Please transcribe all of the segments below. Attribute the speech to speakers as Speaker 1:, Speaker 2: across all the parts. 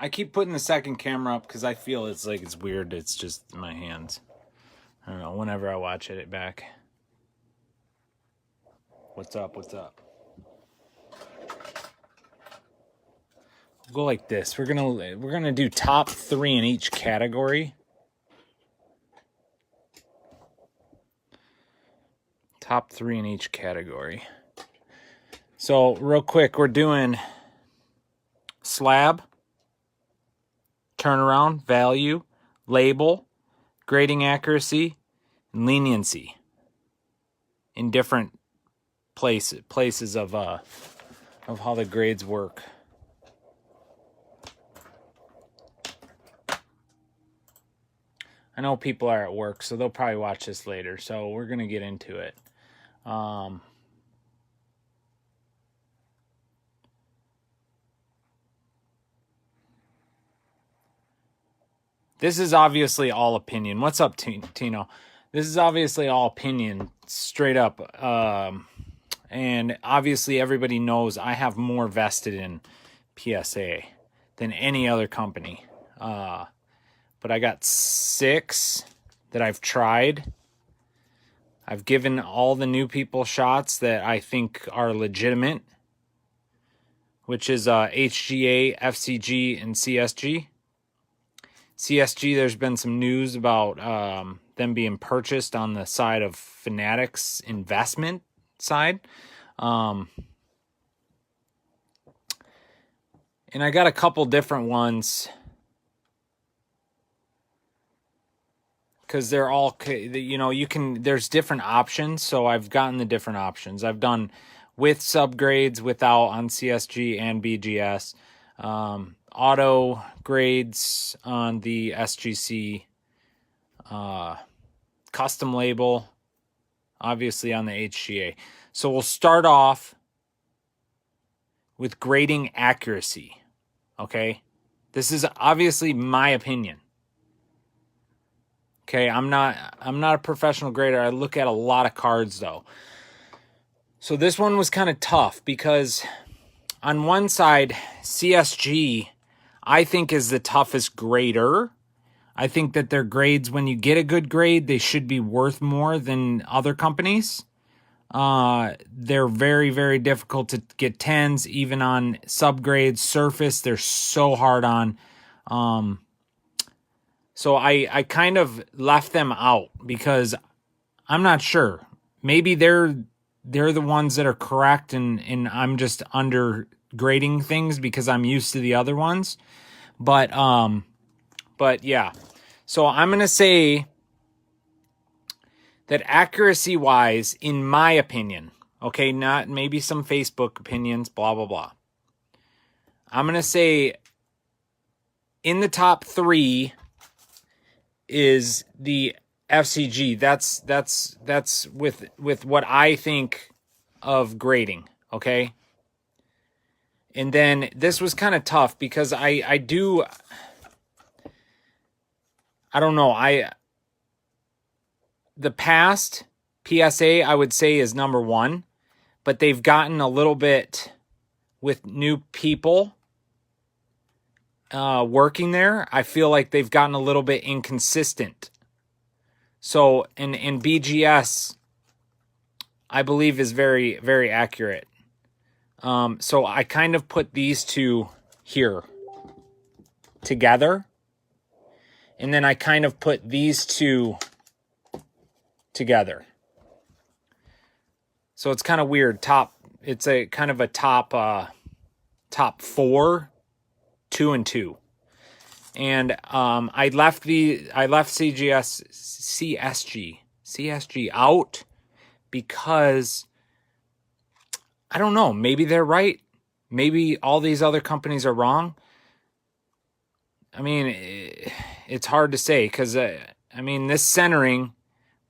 Speaker 1: I keep putting the second camera up because I feel it's like it's weird. It's just my hands. I don't know. Whenever I watch it back. What's up? What's up? We'll go like this. We're gonna do top 3 in each category. Top 3 in each category. So real quick, we're doing slab, turnaround, value, label, grading accuracy, and leniency in different places of how the grades work. I know people are at work, so they'll probably watch this later. So we're gonna get into it. This is obviously all opinion. What's up, Tino? This is obviously all opinion, straight up. And obviously everybody knows I have more vested in PSA than any other company. But I got 6 that I've tried. I've given all the new people shots that I think are legitimate, which is HGA, FCG, and CSG. CSG, there's been some news about them being purchased on the side of Fanatics investment side. And I got a couple different ones because they're all, you know, there's different options. So I've gotten the different options. I've done with subgrades, without on CSG and BGS. Auto grades on the SGC, custom label, obviously on the HGA. So we'll start off with grading accuracy, okay? This is obviously my opinion. Okay, I'm not a professional grader. I look at a lot of cards though. So this one was kind of tough because on one side, CSG, I think, is the toughest grader. I think that their grades, when you get a good grade, they should be worth more than other companies. They're very, very difficult to get 10s, even on subgrades. Surface, they're so hard on. So I kind of left them out because I'm not sure. Maybe they're the ones that are correct, and I'm just undergrading things because I'm used to the other ones. But yeah. So I'm going to say that accuracy wise, in my opinion, okay, not maybe some Facebook opinions, blah, blah, blah. I'm going to say in the top 3 is the FCG. That's with what I think of grading, okay? And then this was kind of tough because I don't know. The past PSA, I would say, is number 1, but they've gotten a little bit with new people working there. I feel like they've gotten a little bit inconsistent. So, in BGS, I believe is very, very accurate. So I kind of put these two here together. And then I kind of put these two together. So it's kind of weird. It's a kind of a top 4, 2 and 2. And I left CSG out because I don't know, maybe they're right. Maybe all these other companies are wrong. I mean, it's hard to say because, I mean, this centering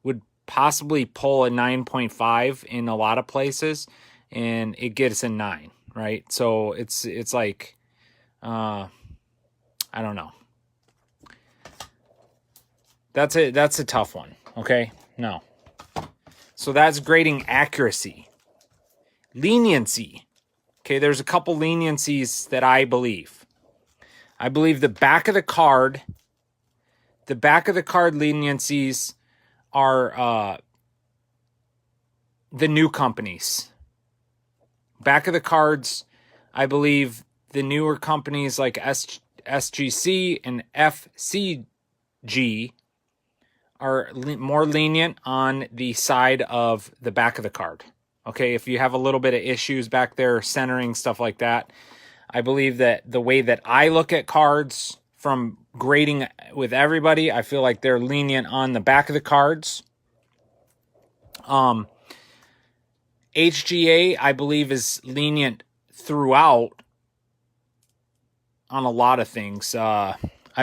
Speaker 1: would possibly pull a 9.5 in a lot of places, and it gets a 9, right? So it's like, I don't know. That's a tough one, okay? No. So that's grading accuracy. Leniency. Okay, there's a couple leniencies that I believe. I believe the back of the card leniencies are the new companies. Back of the cards, I believe the newer companies like SGC and FCG are more lenient on the side of the back of the card. Okay, if you have a little bit of issues back there, centering, stuff like that, I believe that the way that I look at cards from grading with everybody, I feel like they're lenient on the back of the cards. HGA, I believe, is lenient throughout on a lot of things. I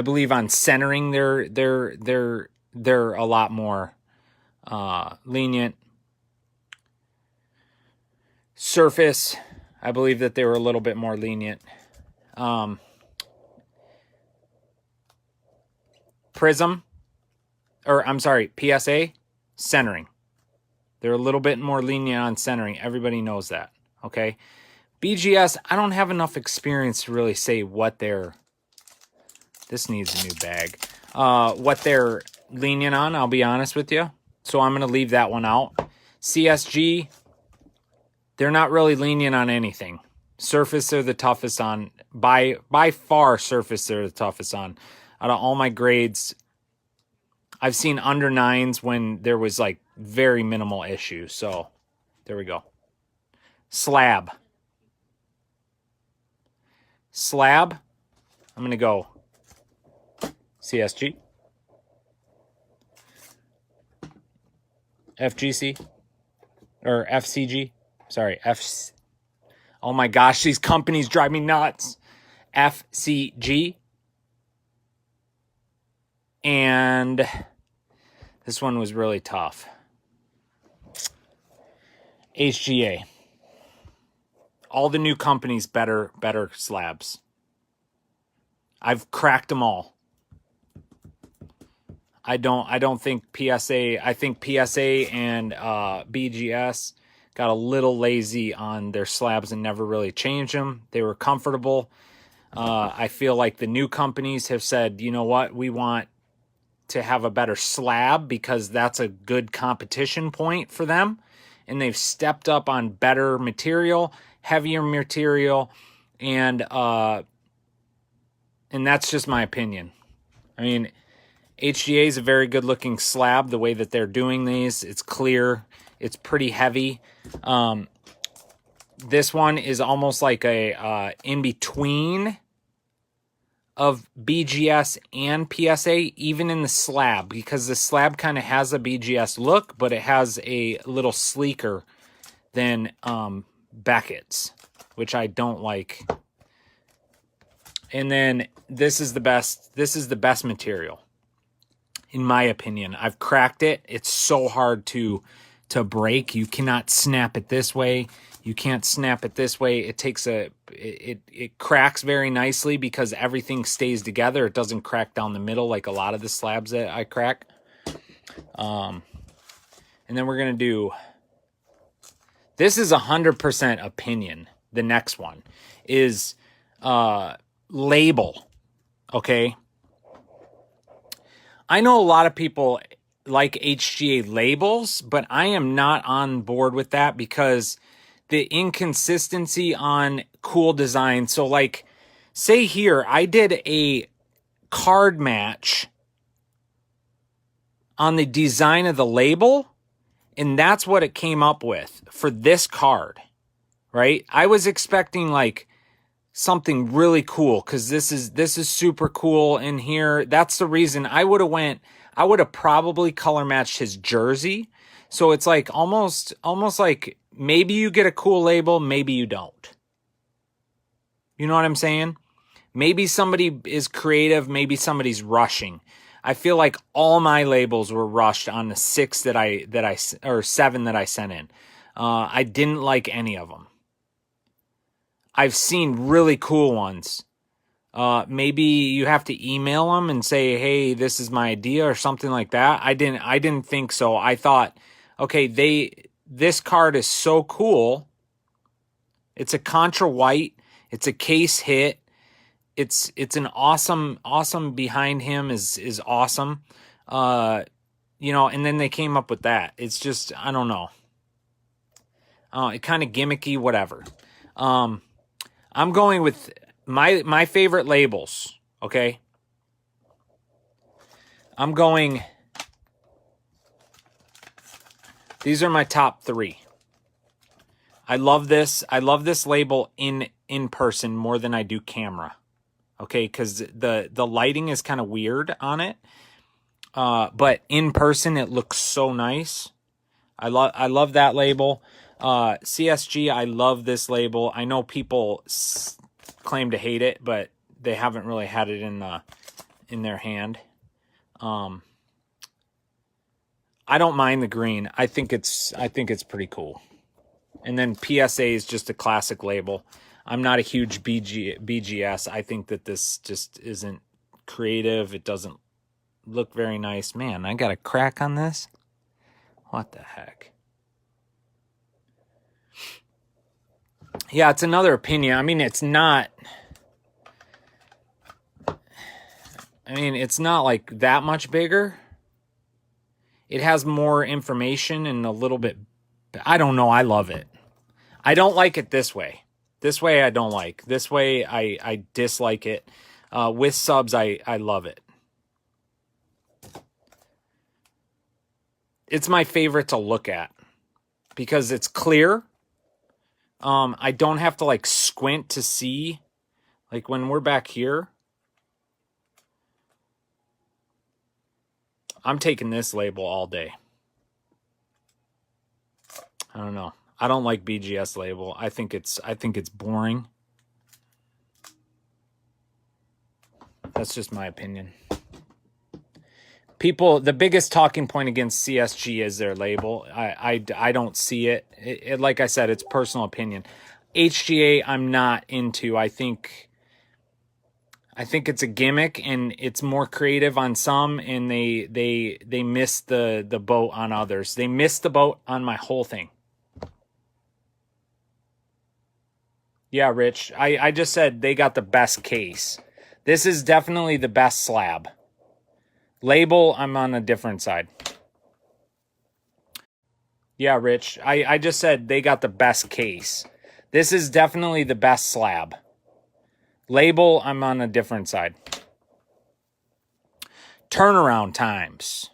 Speaker 1: believe on centering, they're a lot more lenient. Surface, I believe that they were a little bit more lenient. Prism, or I'm sorry, PSA, centering. They're a little bit more lenient on centering. Everybody knows that, okay? BGS, I don't have enough experience to really say what they're... This needs a new bag. What they're lenient on, I'll be honest with you. So I'm going to leave that one out. CSG, they're not really lenient on anything. Surface, they're the toughest on. By far, surface, they're the toughest on. Out of all my grades, I've seen under 9s when there was like very minimal issues. So there we go. Slab. Slab, I'm going to go CSG. FGC. Or FCG. Sorry, oh my gosh, these companies drive me nuts. FCG. And this one was really tough. HGA. All the new companies better slabs. I've cracked them all. I don't think PSA. I think PSA and BGS got a little lazy on their slabs and never really changed them. They were comfortable. I feel like the new companies have said, you know what, we want to have a better slab because that's a good competition point for them. And they've stepped up on better material, heavier material, and that's just my opinion. I mean, HGA is a very good looking slab. The way that they're doing these, it's clear, it's pretty heavy. This one is almost like a in between of BGS and PSA, even in the slab, because the slab kind of has a BGS look, but it has a little sleeker than Beckett's, which I don't like. And then this is the best material, in my opinion. I've cracked it. It's so hard to break. You cannot snap it this way. You can't snap it this way. It takes it cracks very nicely because everything stays together. It doesn't crack down the middle like a lot of the slabs that I crack. And then we're going to do, this is 100% opinion. The next one is label. Okay. I know a lot of people like HGA labels, but I am not on board with that because the inconsistency on cool design. So like, say here, I did a card match on the design of the label, and that's what it came up with for this card, right? I was expecting like something really cool because this is super cool in here. That's the reason I would have probably color matched his jersey. So it's like almost like maybe you get a cool label, maybe you don't. You know what I'm saying? Maybe somebody is creative, maybe somebody's rushing. I feel like all my labels were rushed on the 7 that I sent in. I didn't like any of them. I've seen really cool ones. Maybe you have to email them and say, "Hey, this is my idea," or something like that. I didn't think so. I thought, okay, this card is so cool. It's a contra white. It's a case hit. it's an awesome behind him is awesome. You know, and then they came up with that. It's just, I don't know. It kind of gimmicky, whatever. I'm going with my favorite labels, okay? I'm going, these are my top 3. I love this. I love this label in person more than I do camera. Okay, because the lighting is kind of weird on it. But in person it looks so nice. I love that label. CSG, I love this label. I know people claim to hate it, but they haven't really had it in their hand. I don't mind the green. I think it's pretty cool. And then PSA is just a classic label. I'm not a huge BGS. I think that this just isn't creative. It doesn't look very nice. Man, I got a crack on this. What the heck? Yeah, it's another opinion. I mean, it's not like that much bigger. It has more information and a little bit, I don't know. I love it. I don't like it this way. This way I don't like. This way I dislike it. With subs, I love it. It's my favorite to look at because it's clear. I don't have to like squint to see. Like when we're back here, I'm taking this label all day. I don't know. I don't like BGS label. I think it's boring. That's just my opinion. People, the biggest talking point against CSG is their label. I don't see it. It. Like I said, it's personal opinion. HGA, I'm not into. I think it's a gimmick and it's more creative on some, and they missed the boat on others. They missed the boat on my whole thing. Yeah, Rich. I just said they got the best case. This is definitely the best slab. Label, I'm on a different side. Yeah, Rich. I just said they got the best case. This is definitely the best slab. Label, I'm on a different side. Turnaround times.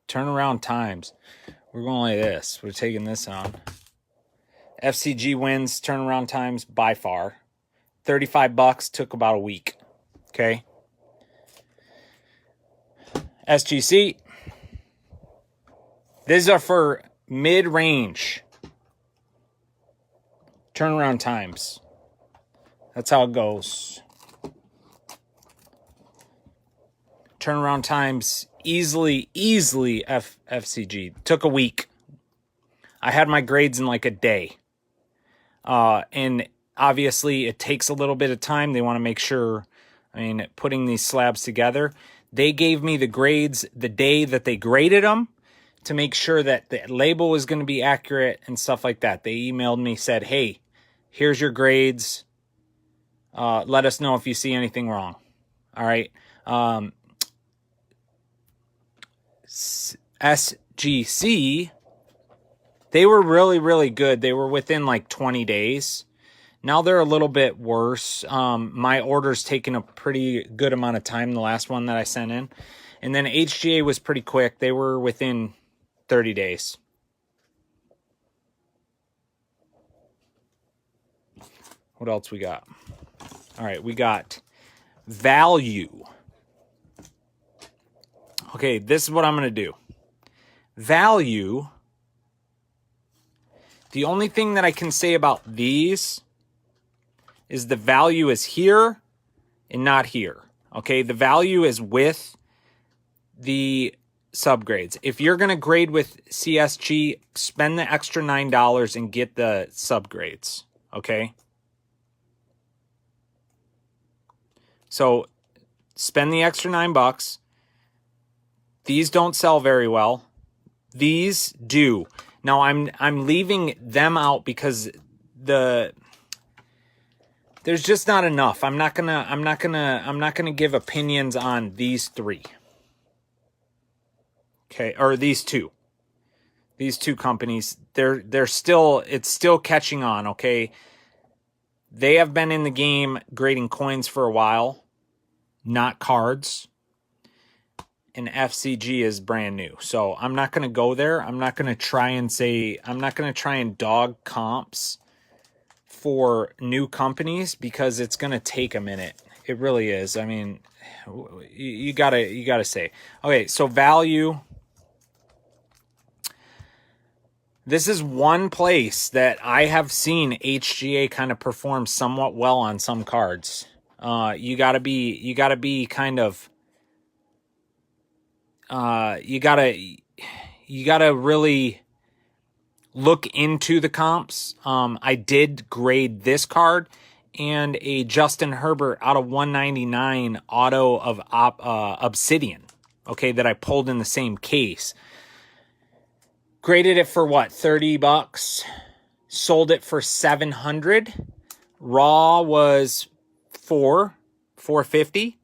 Speaker 1: Turnaround times. We're going like this. We're taking this on. FCG wins turnaround times by far. $35 took about a week. Okay. SGC. These are for mid-range turnaround times. That's how it goes. Turnaround times easily FCG. Took a week. I had my grades in like a day. And obviously it takes a little bit of time. They want to make sure, putting these slabs together. They gave me the grades the day that they graded them to make sure that the label was going to be accurate and stuff like that. They emailed me, said, hey, here's your grades. Let us know if you see anything wrong. All right. SGC, they were really good. They were within like 20 days. Now they're a little bit worse. My order's taken a pretty good amount of time, the last one that I sent in. And then HGA was pretty quick. They were within 30 days. What else we got? All right, we got value. Okay, this is what I'm going to do. Value. The only thing that I can say about these is the value is here and not here. Okay, the value is with the subgrades. If you're going to grade with CSG, spend the extra $9 and get the subgrades. Okay. So spend the extra $9. These don't sell very well. These do. Now I'm leaving them out because there's just not enough. I'm not gonna give opinions on these three. Okay, or these two. These two companies, it's still catching on, okay? They have been in the game grading coins for a while, not cards. And FCG is brand new. So I'm not going to go there. I'm not going to try and dog comps for new companies because it's going to take a minute. It really is. I mean, you gotta say, okay, so value. This is one place that I have seen HGA kind of perform somewhat well on some cards. You gotta be kind of, you gotta really look into the comps. I did grade this card and a Justin Herbert out of 199 auto of Obsidian, okay, that I pulled in the same case. Graded it for what, $30? Sold it for $700. Raw was $450.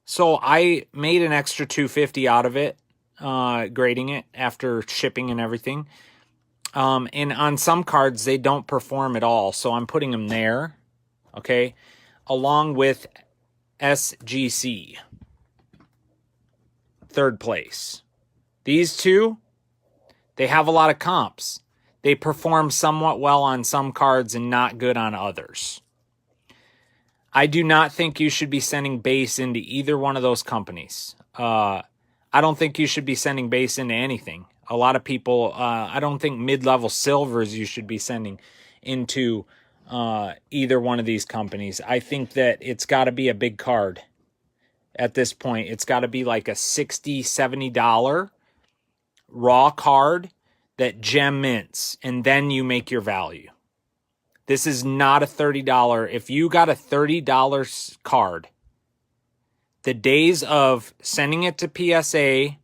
Speaker 1: So I made an extra $250 out of it, grading it after shipping and everything. And on some cards, they don't perform at all. So I'm putting them there, okay, along with SGC, third place. These two, they have a lot of comps. They perform somewhat well on some cards and not good on others. I do not think you should be sending base into either one of those companies. I don't think you should be sending base into anything. A lot of people, I don't think mid-level silvers you should be sending into either one of these companies. I think that it's got to be a big card at this point. It's got to be like a $60, $70 raw card that gem mints, and then you make your value. This is not a $30. If you got a $30 card, the days of sending it to PSA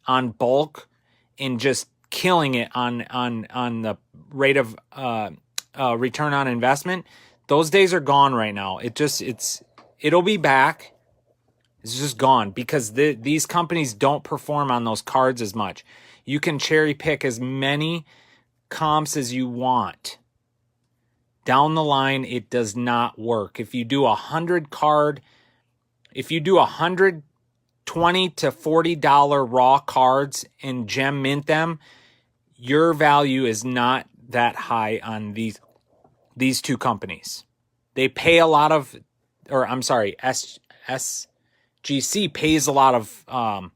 Speaker 1: on bulk and just killing it on the rate of return on investment, those days are gone right now. It'll be back. It's just gone because these companies don't perform on those cards as much. You can cherry pick as many comps as you want. Down the line, it does not work. If you do 100 card, if you do 120 to $40 raw cards and gem mint them, your value is not that high on these two companies. They pay a lot of, or I'm sorry, SGC pays a lot of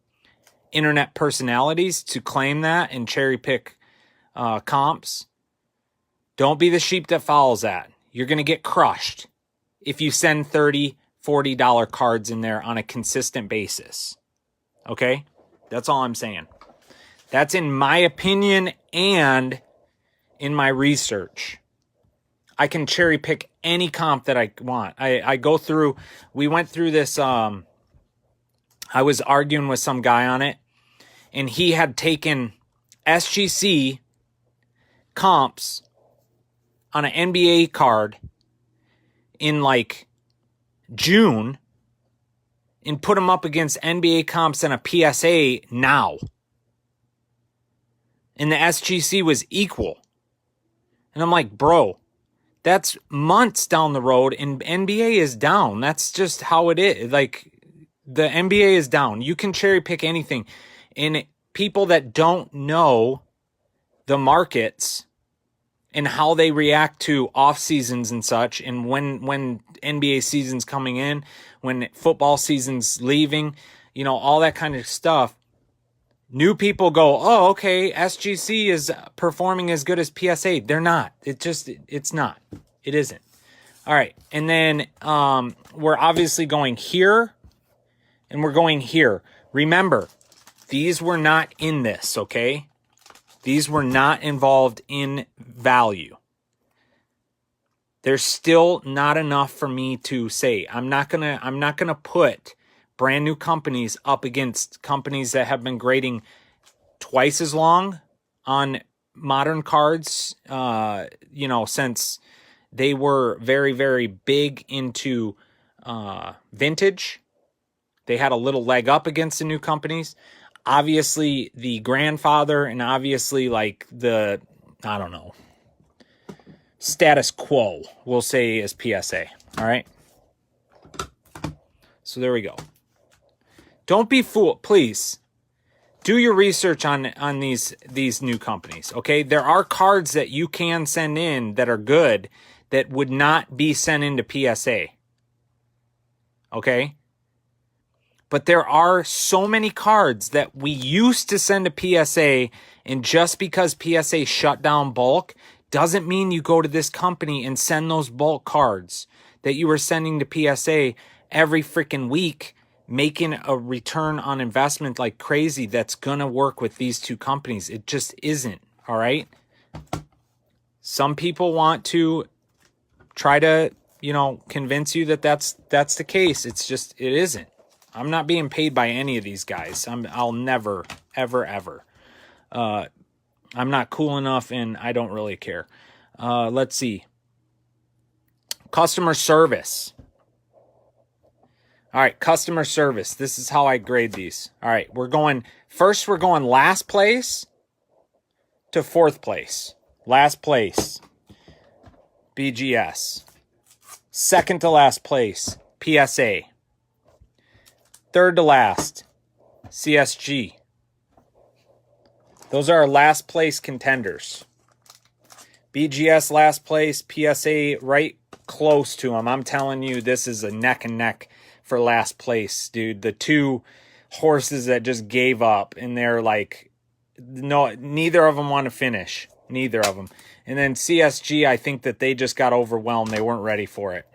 Speaker 1: internet personalities to claim that and cherry pick comps. Don't be the sheep that follows that. You're going to get crushed if you send $30, $40 cards in there on a consistent basis. Okay? That's all I'm saying. That's in my opinion and in my research. I can cherry pick any comp that I want. I go through, we went through this, I was arguing with some guy on it, and he had taken SGC comps on an NBA card in like June and put them up against NBA comps and a PSA now. And the SGC was equal. And I'm like, bro, that's months down the road and NBA is down. That's just how it is. Like, the NBA is down. You can cherry pick anything. And people that don't know the markets and how they react to off seasons and such, and when NBA season's coming in, when football season's leaving, you know, all that kind of stuff. New people go, oh, okay, SGC is performing as good as PSA. They're not. It's not. It isn't. All right, and then we're obviously going here, and we're going here. Remember, these were not in this, okay? These were not involved in value. There's still not enough for me to say. I'm not gonna put brand new companies up against companies that have been grading twice as long on modern cards, since they were very, very big into vintage. They had a little leg up against the new companies. Obviously, the grandfather and obviously like the, I don't know, status quo, we'll say, is PSA. All right. So there we go. Don't be fooled, please. Do your research on these new companies, okay? There are cards that you can send in that are good that would not be sent into PSA, okay? But there are so many cards that we used to send to PSA, and just because PSA shut down bulk doesn't mean you go to this company and send those bulk cards that you were sending to PSA every freaking week, making a return on investment like crazy. That's going to work with these two companies. It just isn't, all right? Some people want to try to, convince you that that's the case. It's just, it isn't. I'm not being paid by any of these guys. I'll never, ever, ever. I'm not cool enough, and I don't really care. Let's see. Customer service. All right, customer service. This is how I grade these. All right, we're going last place to fourth place. Last place, BGS. Second to last place, PSA. Third to last, CSG. Those are our last place contenders. BGS last place, PSA right close to them. I'm telling you, this is a neck and neck for last place, dude. The two horses that just gave up, and they're like, no, neither of them want to finish. Neither of them. And then CSG, I think that they just got overwhelmed. They weren't ready for it.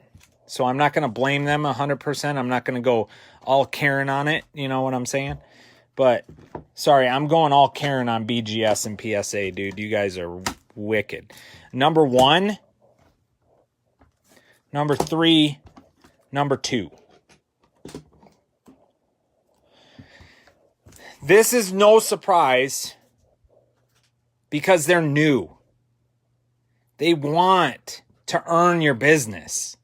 Speaker 1: So I'm not going to blame them 100%. I'm not going to go all Karen on it. You know what I'm saying? But, sorry, I'm going all Karen on BGS and PSA, dude. You guys are wicked. Number 1, number 3, number 2. This is no surprise because they're new. They want to earn your business.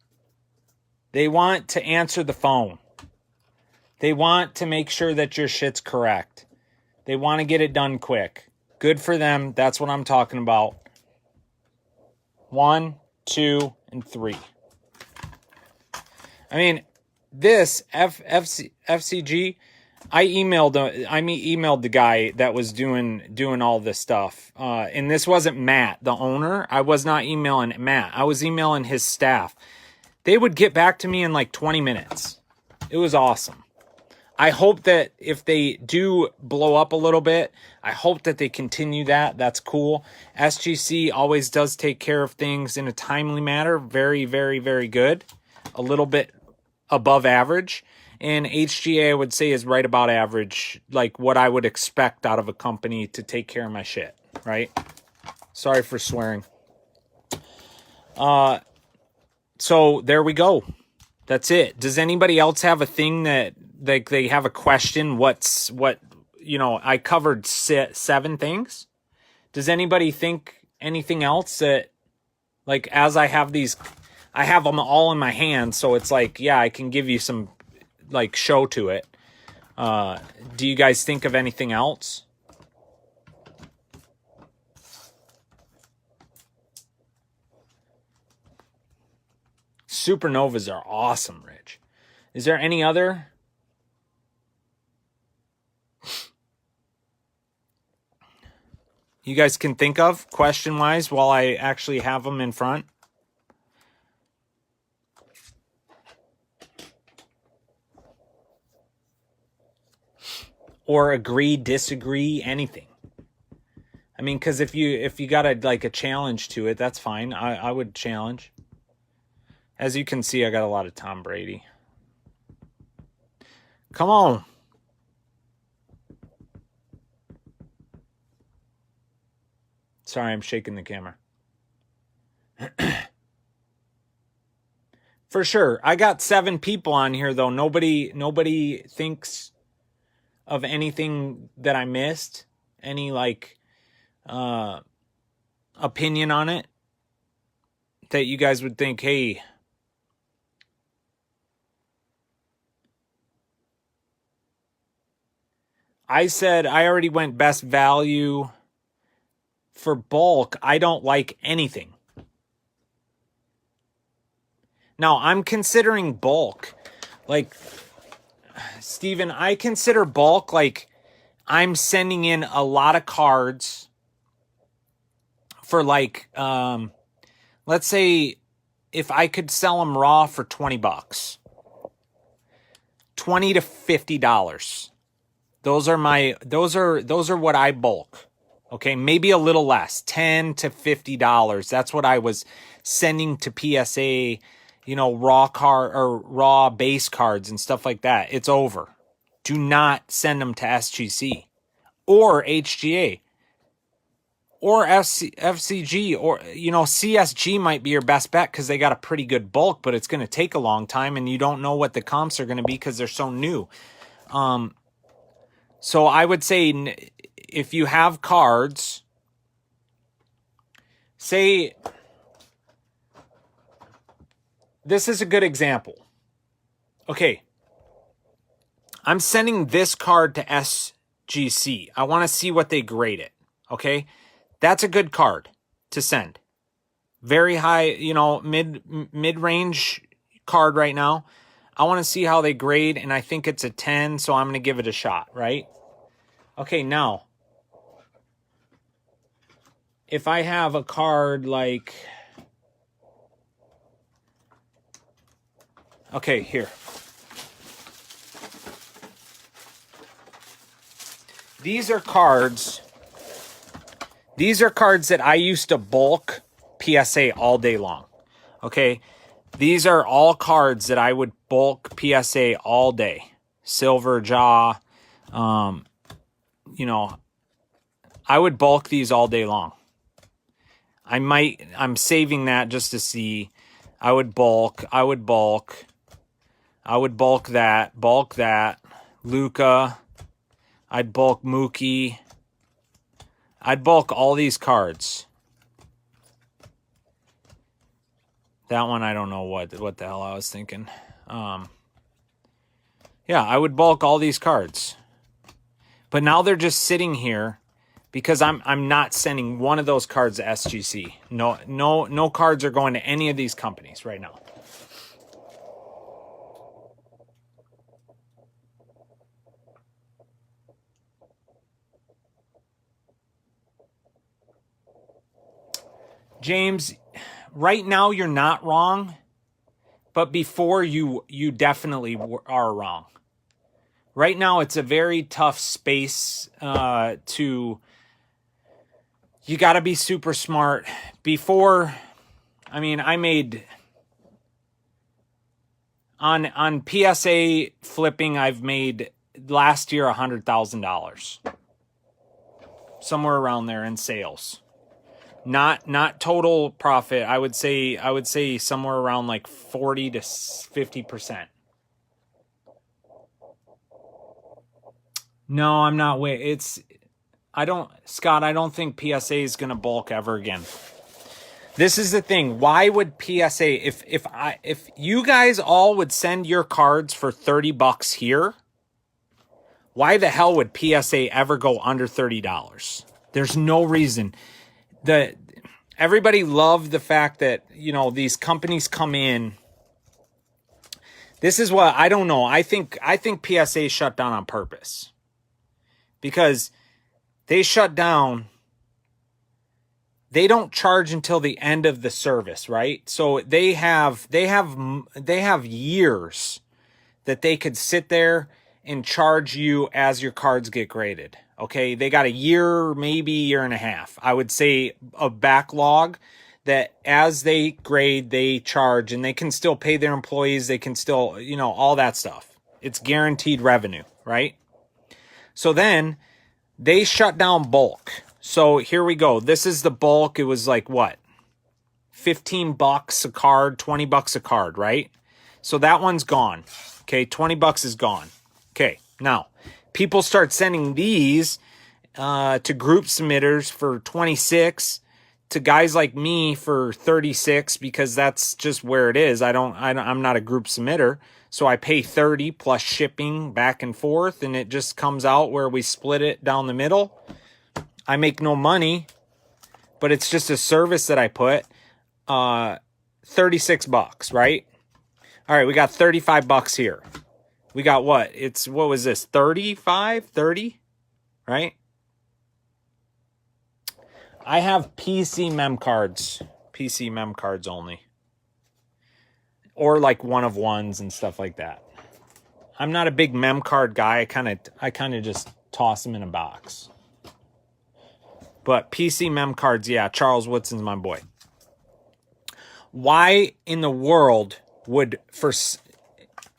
Speaker 1: They want to answer the phone. They want to make sure that your shit's correct. They want to get it done quick. Good for them. That's what I'm talking about. 1, 2, and 3. I mean, this FCG, I emailed the guy that was doing all this stuff. And this wasn't Matt, the owner. I was not emailing Matt. I was emailing his staff. They would get back to me in like 20 minutes. It was awesome. I hope that if they do blow up a little bit, I hope that they continue that. That's cool. SGC always does take care of things in a timely manner. Very, very, very good. A little bit above average. And HGA, I would say, is right about average, like what I would expect out of a company to take care of my shit, right? Sorry for swearing. So there we go. That's it. Does anybody else have a thing that like they have a question? I covered 7 things. Does anybody think anything else that, like, as I have these, I have them all in my hand, so it's like, yeah, I can give you some like show to it. Do you guys think of anything else? Supernovas are awesome, Rich. Is there any other? You guys can think of question-wise while I actually have them in front? Or agree, disagree, anything. I mean, because if you got a challenge to it, that's fine. I would challenge. As you can see, I got a lot of Tom Brady. Come on. Sorry, I'm shaking the camera. For sure. I got 7 people on here, though. Nobody thinks of anything that I missed. Any, opinion on it. that you guys would think, hey, I said I already went best value for bulk. I don't like anything. Now, I'm considering bulk. Like, Steven, I consider bulk like I'm sending in a lot of cards for like, let's say if I could sell them raw for 20 bucks, $20 to $50. Those are what I bulk. Okay, maybe a little less, $10 to $50. That's what I was sending to PSA, raw base cards and stuff like that. It's over. Do not send them to SGC or HGA or FCG, or CSG might be your best bet because they got a pretty good bulk, but it's going to take a long time and you don't know what the comps are going to be because they're so new. So I would say if you have cards, say, this is a good example. Okay, I'm sending this card to SGC. I want to see what they grade it. Okay, that's a good card to send. Very high, mid-range card right now. I want to see how they grade, and I think it's a 10, so I'm going to give it a shot, right? Okay, now, if I have a card like, okay, here. These are cards that I used to bulk PSA all day long. Okay, these are all cards that I would bulk PSA all day. Silver Jaw, I would bulk these all day long. I'm saving that just to see. I would bulk that. Luca. I'd bulk Mookie. I'd bulk all these cards. That one, I don't know what the hell I was thinking. Yeah, I would bulk all these cards. But now they're just sitting here because I'm not sending one of those cards to SGC. No cards are going to any of these companies right now. James, right now you're not wrong, but before you definitely are wrong. Right now it's a very tough space you got to be super smart. Before, I made on PSA flipping, I've made last year $100,000. Somewhere around there in sales. Not total profit. I would say somewhere around like 40 to 50%. No, I'm not. Scott, I don't think PSA is going to bulk ever again. This is the thing. Why would PSA, if you guys all would send your cards for 30 bucks here, why the hell would PSA ever go under $30? There's no reason. Everybody loved the fact that, these companies come in. This is what, I don't know. I think PSA shut down on purpose. Because they shut down, they don't charge until the end of the service, right? So they have years that they could sit there and charge you as your cards get graded. Okay, they got a year, maybe year and a half. I would say a backlog that as they grade, they charge, and they can still pay their employees. They can still, all that stuff. It's guaranteed revenue, right? So then they shut down bulk. So here we go. This is the bulk. It was like what? 15 bucks a card, 20 bucks a card, right? So that one's gone. Okay, 20 bucks is gone. Okay, now people start sending these to group submitters for 26, to guys like me for 36 because that's just where it is. I'm not a group submitter. So I pay 30 plus shipping back and forth, and it just comes out where we split it down the middle. I make no money, but it's just a service that I put. 36 bucks, right? All right, we got 35 bucks here. We got what? What was this? 35, 30, right? I have PC mem cards only. Or like one of ones and stuff like that. I'm not a big mem card guy. I kind of just toss them in a box. But PC mem cards, yeah, Charles Woodson's my boy. Why in the world would, for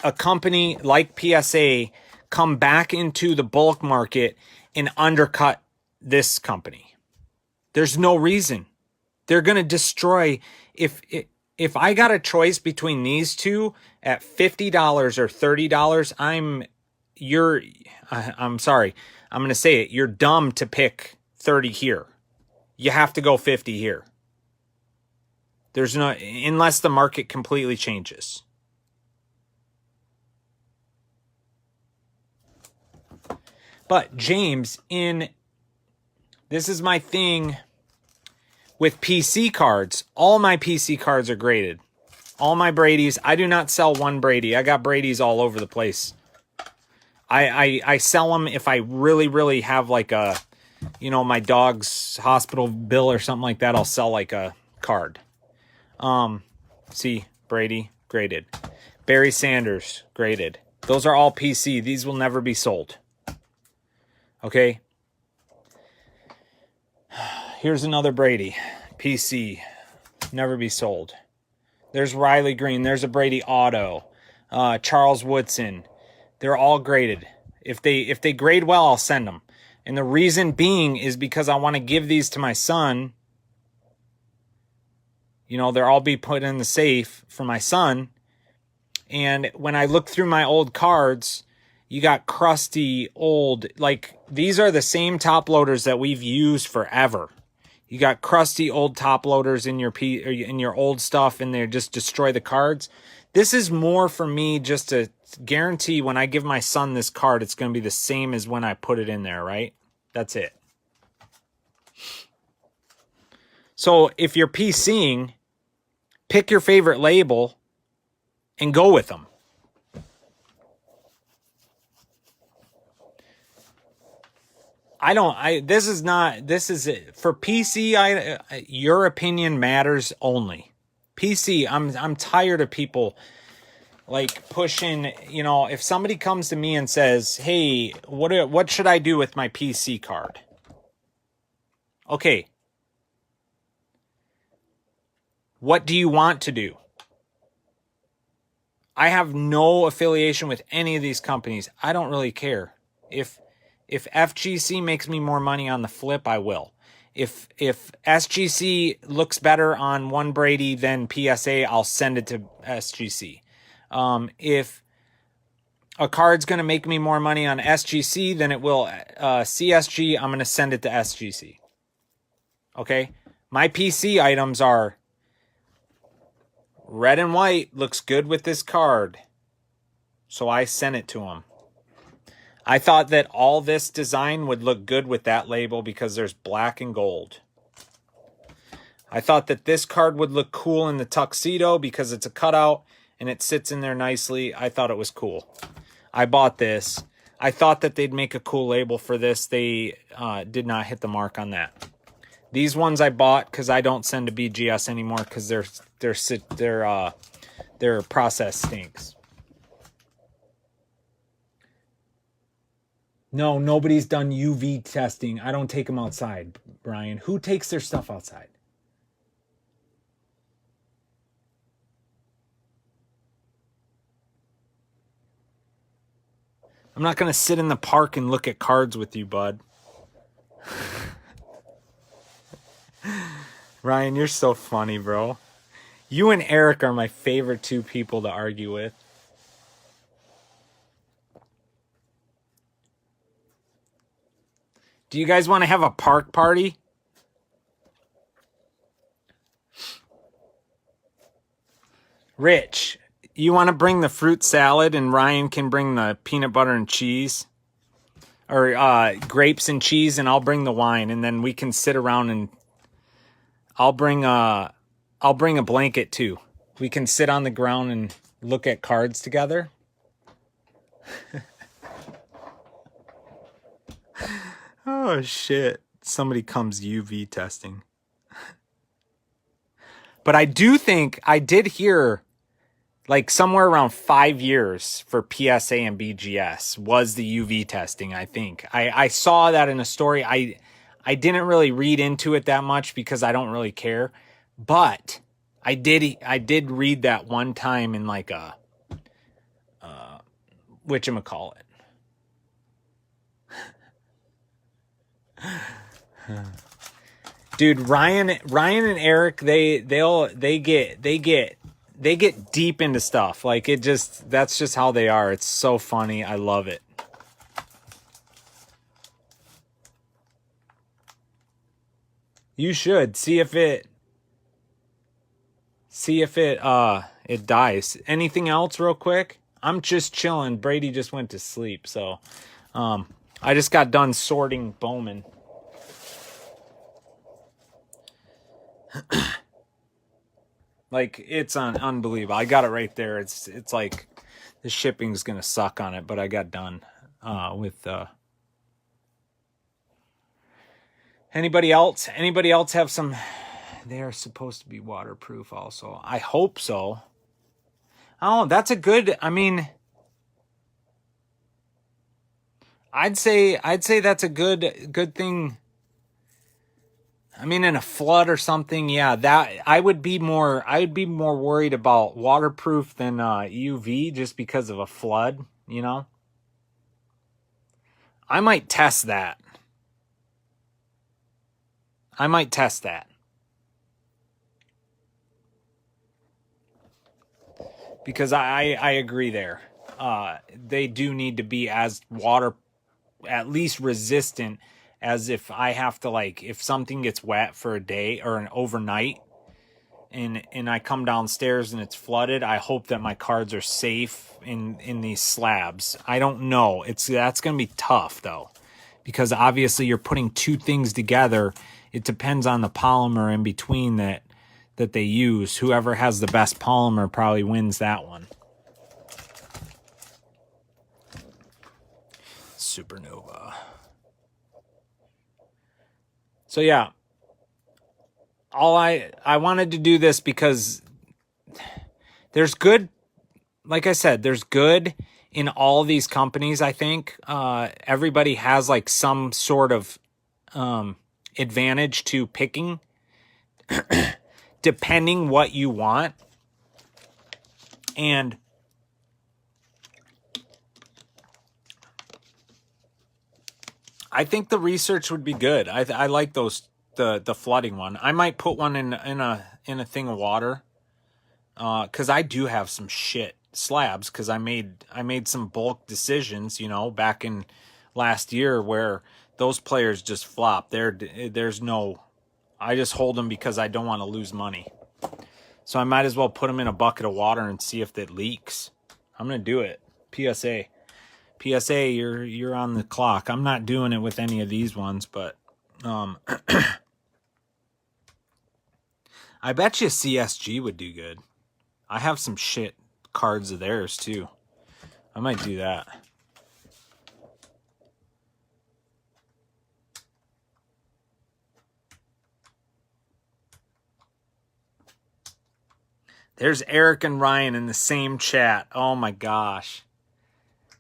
Speaker 1: a company like PSA, come back into the bulk market and undercut this company? There's no reason. They're going to destroy. If I got a choice between these two at $50 or $30, I'm sorry. I'm going to say it. You're dumb to pick 30 here. You have to go 50 here. There's no, unless the market completely changes. But James, this is my thing with PC cards. All my PC cards are graded. All my Brady's. I do not sell one Brady. I got Brady's all over the place. I sell them if I really, really have like a, my dog's hospital bill or something like that. I'll sell like a card. See, Brady, graded. Barry Sanders, graded. Those are all PC. These will never be sold. Okay. Here's another Brady. PC. Never be sold. There's Riley Green. There's a Brady Auto. Charles Woodson. They're all graded. If they grade well, I'll send them. And the reason being is because I want to give these to my son. They'll all be put in the safe for my son. And when I look through my old cards, you got crusty, old, like these are the same top loaders that we've used forever. You got crusty old top loaders in your old stuff, and they just destroy the cards. This is more for me just to guarantee when I give my son this card, it's going to be the same as when I put it in there, right? That's it. So if you're PCing, pick your favorite label and go with them. This is it. For PC, your opinion matters only. PC, I'm tired of people like pushing, if somebody comes to me and says, hey, what should I do with my PC card? Okay. What do you want to do? I have no affiliation with any of these companies. I don't really care. If FGC makes me more money on the flip, I will. If SGC looks better on one Brady than PSA, I'll send it to SGC. If a card's going to make me more money on SGC than it will CSG, I'm going to send it to SGC. Okay? My PC items are red and white, looks good with this card. So I sent it to them. I thought that all this design would look good with that label because there's black and gold. I thought that this card would look cool in the tuxedo because it's a cutout and it sits in there nicely. I thought it was cool. I bought this. I thought that they'd make a cool label for this. They did not hit the mark on that. These ones I bought because I don't send to BGS anymore because their process stinks. No, nobody's done UV testing. I don't take them outside, Brian. Who takes their stuff outside? I'm not going to sit in the park and look at cards with you, bud. Ryan, you're so funny, bro. You and Eric are my favorite two people to argue with. Do you guys want to have a park party? Rich, you want to bring the fruit salad and Ryan can bring the peanut butter and cheese? Or grapes and cheese, and I'll bring the wine, and then we can sit around and I'll bring a blanket too. We can sit on the ground and look at cards together. Oh shit. Somebody comes UV testing. But I do think I did hear like somewhere around 5 years for PSA and BGS was the UV testing, I think. I saw that in a story. I didn't really read into it that much because I don't really care. But I did read that one time in like a whatchamacallit. Dude, Ryan and Eric, they get deep into stuff. Like that's just how they are. It's so funny. I love it. You should see if it it dies. Anything else real quick? I'm just chilling. Brady just went to sleep, so I just got done sorting Bowman. Like, it's unbelievable. I got it right there. It's like the shipping's gonna suck on it, but I got done with anybody else have some? They are supposed to be waterproof also. I hope so. Oh, that's a good, I mean, I'd say that's a good thing. I mean, in a flood or something, yeah, that I would be more worried about waterproof than UV just because of a flood, you know? I might test that. Because I agree there. They do need to be as at least resistant as if I have to, like, if something gets wet for a day or an overnight and I come downstairs and it's flooded, I hope that my cards are safe in these slabs. I don't know. That's going to be tough though, because obviously you're putting two things together. It depends on the polymer in between that they use. Whoever has the best polymer probably wins that one. Supernova. So yeah, I wanted to do this because there's good, like I said, there's good in all these companies. I think everybody has like some sort of advantage to picking depending what you want. And I think the research would be good. I like those, the flooding one. I might put one in a thing of water, because I do have some shit slabs, because I made some bulk decisions, you know, back in last year where those players just flop. There's no, I just hold them because I don't want to lose money. So I might as well put them in a bucket of water and see if it leaks. I'm gonna do it. PSA, you're on the clock. I'm not doing it with any of these ones, but I bet you CSG would do good. I have some shit cards of theirs too. I might do that. There's Eric and Ryan in the same chat. Oh my gosh.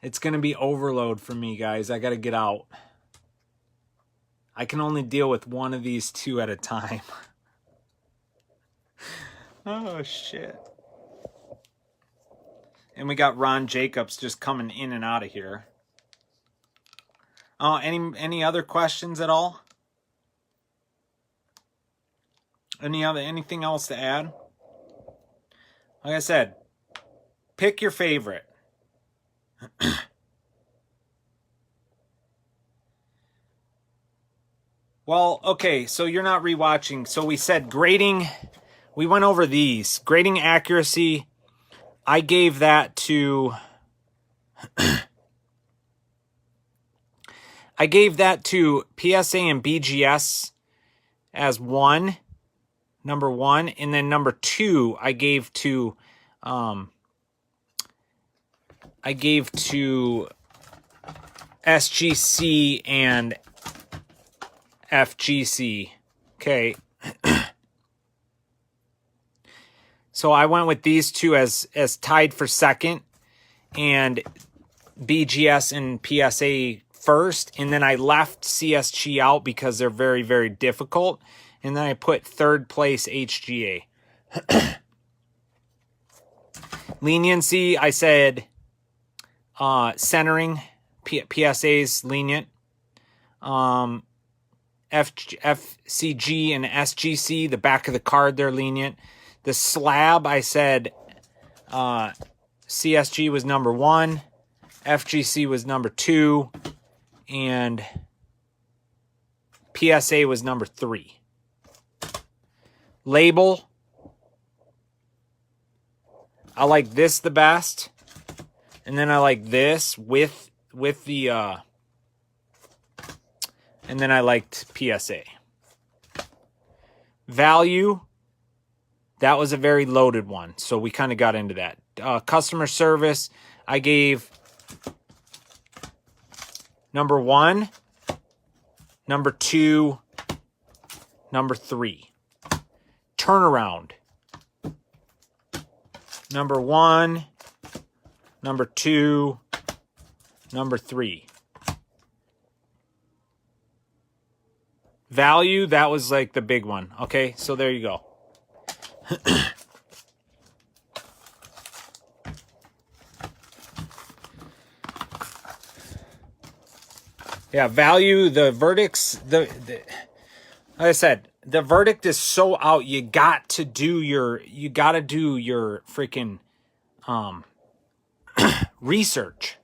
Speaker 1: It's going to be overload for me, guys. I got to get out. I can only deal with one of these two at a time. Oh, shit. And we got Ron Jacobs just coming in and out of here. Oh, any other questions at all? Anything else to add? Like I said, pick your favorite. Well, okay, so you're not rewatching. So we said grading. We went over these. Grading accuracy, I gave that to PSA and BGS as number one, and then number two I gave to SGC and FGC. Okay. So I went with these two as tied for second, and BGS and PSA first, and then I left CSG out because they're very, very difficult, and then I put third place HGA. Leniency, I said centering, PSA's lenient. FCG and SGC, the back of the card, they're lenient. The slab, I said CSG was number one, FGC was number two, and PSA was number three. Label, I like this the best, and then I like this with the and then I liked PSA. Value, that was a very loaded one, so we kind of got into that. Customer service, I gave number one, number two, number three. Turnaround, number one, number two, number three. Value, that was like the big one. Okay, so there you go. Yeah, value, the verdicts, like I said, the verdict is so out. You got to do your freaking research.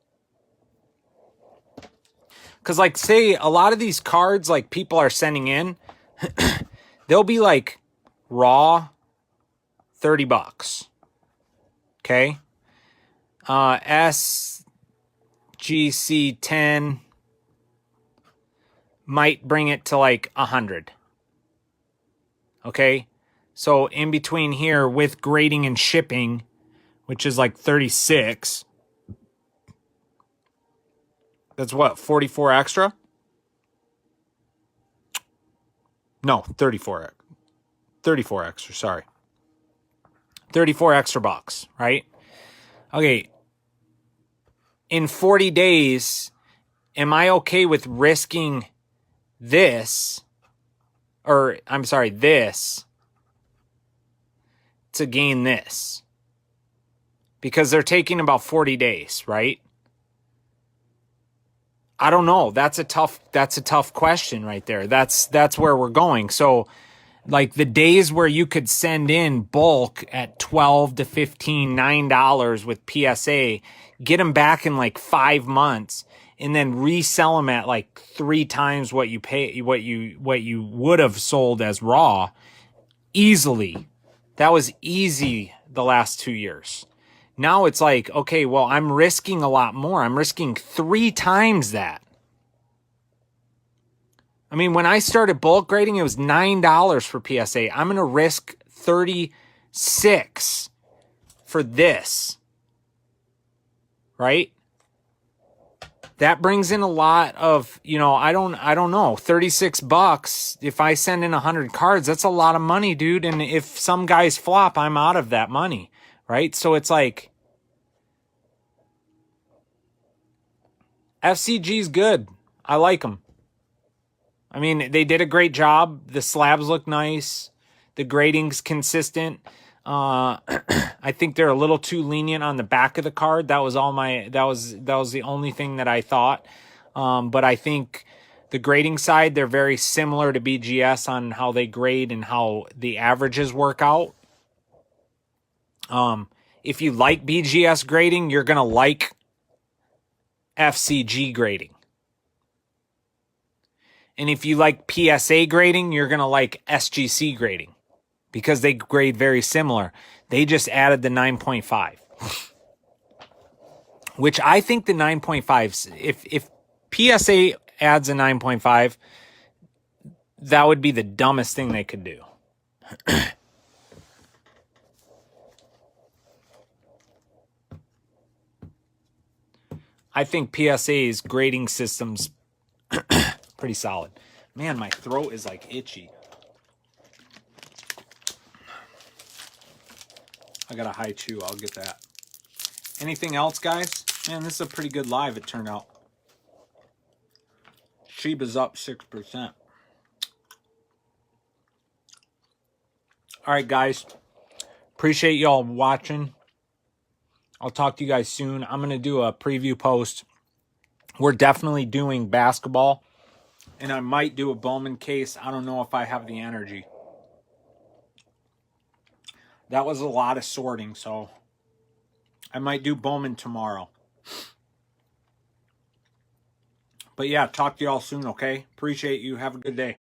Speaker 1: Because, like, say a lot of these cards, like, people are sending in, they'll be like raw $30. Okay. SGC 10 might bring it to like 100. Okay. So in between here with grading and shipping, which is like 36. That's what, 44 extra? No, 34. 34 extra, sorry. 34 extra bucks, right? Okay. In 40 days, am I okay with risking this, or I'm sorry, this, to gain this? Because they're taking about 40 days, right? I don't know. That's a tough question right there. That's where we're going. So like the days where you could send in bulk at $12 to $15, $9 with PSA, get them back in like 5 months, and then resell them at like 3 times what you pay, what you would have sold as raw easily. That was easy the last 2 years. Now it's like, okay, well, I'm risking a lot more. I'm risking 3 times that. I mean, when I started bulk grading, it was $9 for PSA. I'm going to risk 36 for this. Right? That brings in a lot of, I don't know, 36 bucks. If I send in 100 cards, that's a lot of money, dude. And if some guys flop, I'm out of that money. Right? So it's like, FCG's good. I like them. I mean, they did a great job. The slabs look nice. The grading's consistent. I think they're a little too lenient on the back of the card. That was the only thing that I thought. But I think the grading side, they're very similar to BGS on how they grade and how the averages work out. If you like BGS grading, you're going to like FCG grading. And if you like PSA grading, you're going to like SGC grading because they grade very similar. They just added the 9.5. Which I think the 9.5, if PSA adds a 9.5, that would be the dumbest thing they could do. I think PSA's grading system's pretty solid. Man, my throat is like itchy. I got a high chew. I'll get that. Anything else, guys? Man, this is a pretty good live, it turned out. Shiba's up 6%. All right, guys. Appreciate y'all watching. I'll talk to you guys soon. I'm going to do a preview post. We're definitely doing basketball. And I might do a Bowman case. I don't know if I have the energy. That was a lot of sorting, so I might do Bowman tomorrow. But yeah, talk to y'all soon, okay? Appreciate you. Have a good day.